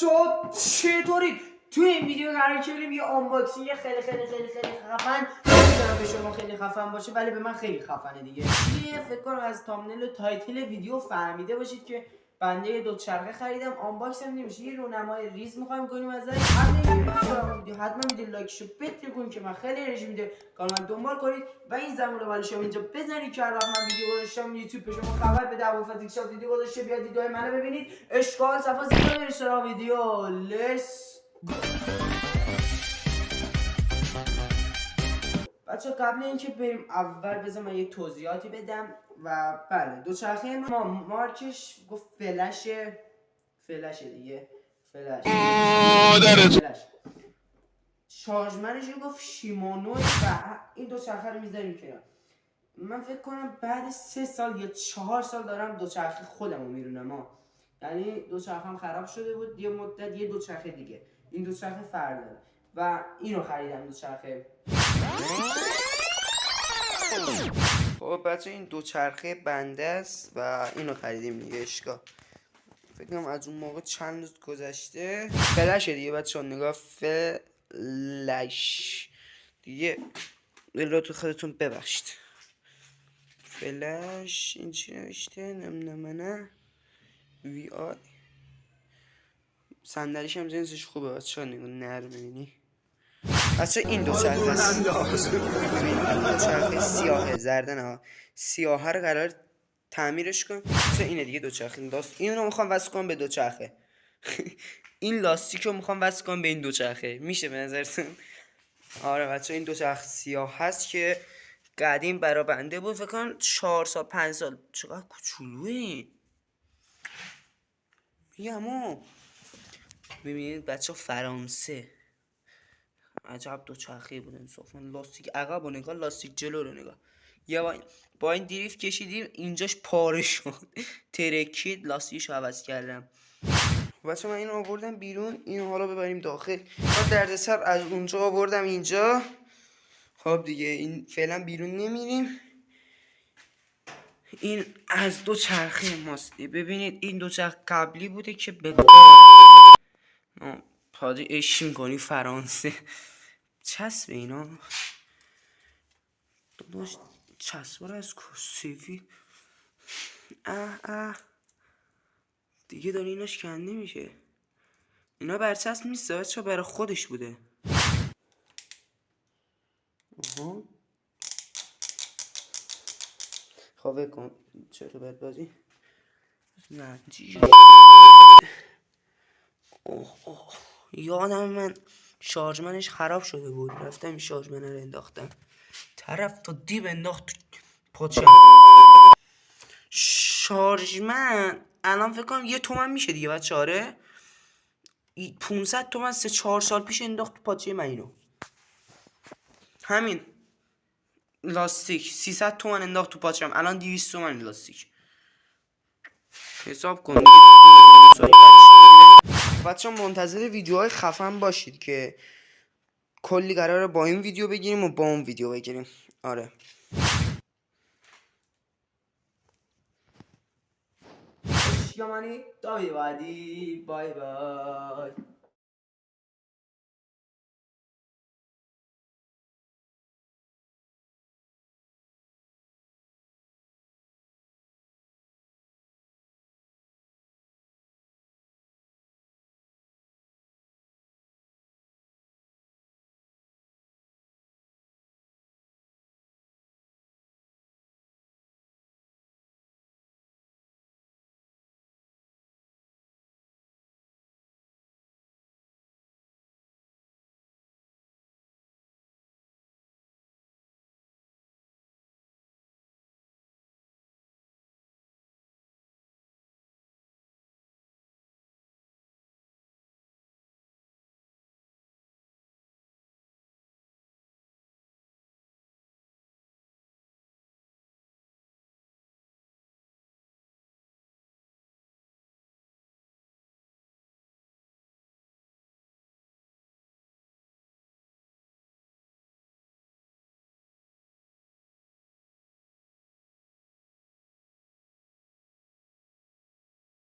بچه‌ها چطورید؟ توی این ویدیو قرار کردیم یه آنباکسینگ خیلی خفن. نمیدونم به شما خیلی خفن باشه ولی به من خیلی خفنه دیگه. فکر کنم از تامنیل و تایتل ویدیو فهمیده باشید که بنده یه دوچرخه خریدم. آنباکس هم نمیشه، یه رونمای ریز می‌خوایم کنیم ازش. حتما ویدیو لایکشو بترکون که من خیلی انرژی میده. کانال دنبال کنید و این زنگوله بالشو اینجا بزنید که هر وقت من ویدیو گذاشتم یوتیوب به شما خبر بده. ابوالفضل شاد ویدیو گذاشته، بیاد ویدیوهای منو ببینید. اشکال صفحه زیاد برید سراغ ویدیو. لیتس بچه قبل اینکه بریم اول بذار من یه توضیحاتی بدم. و بله دوچرخه ما مارکش گفت فلشه دیگه، فلش شارژمنش گفت شیمانو و این دوچرخه رو میذاریم کنار. من فکر کنم بعد 3 سال یا 4 سال دارم دوچرخه خودم رو میرونم. یعنی دوچرخه‌ام خراب شده بود یه مدت، یه دوچرخه دیگه، این دوچرخه فردا و اینو خریدم دوچرخه. خب بچه این دوچرخه بنده است و اینو خریدیم دیگه. اشکال فکر کنم از اون موقع چند روز گذشته. فلشه دیگه بچه ها، نگاه فلش دیگه، تو خودتون ببخشید. فلش این چی نوشته؟ نمنمنه وی آی. صندلیش هم جنسش خوبه بچه ها، نگاه نرم ببینی. بچه این دوچرخه است، دوچرخه سیاهه، زرده نه سیاهه رو قرار تعمیرش کنم. بچه اینه دیگه دوچرخه. این رو میخوام وصل کنم به دوچرخه. این لاستیک رو میخوام وصل کنم به این دوچرخه. میشه به نظرتون؟ آره بچه این دوچرخه سیاه هست که قدیم برا بنده بود. فکر کنم 4 سال 5 سال. چقدر کوچولوه این. میگم ببینید بچه فرانسه عجب دوچرخه بود انصافا. لاستیک عقب رو نگاه، لاستیک جلو رو نگاه. یا با این دریفت کشیدیم اینجاش پاره شد. ترکید، لاستیکشو عوض کردم. بچه من اینو آوردم بیرون، اینو حالا ببریم داخل. من دردسر از اونجا آوردم اینجا. خب دیگه این فعلا بیرون نمیریم. این از دوچرخه ماست. ببینید این دوچرخه قبلی بوده که به پادی عشق میکنی فرانسه. چسب اینا داداش، چسبا رو از سفید دیگه داره ایناش کنده میشه. اینا برچسب نیست بچه، برای خودش بوده. خب بکن چطور باید بازی نه یادم من شارژمنش خراب شده بود، رفتم این شارژمن رو انداختم. طرف تا دیب انداخت پاچم. شارژمن الان فکر کنم 1 تومن میشه دیگه بچه. آره 500 تومن 3-4 سال پیش انداخت پاچه من اینو. همین لاستیک 300 تومن انداخت تو پاچم، الان 200 تومن لاستیک. حساب کن بچه منتظر ویدیوهای خفن باشید که کلی قراره با این ویدیو بگیریم و با اون ویدیو بگیریم. آره تا ویدیو بعدی، بای بای.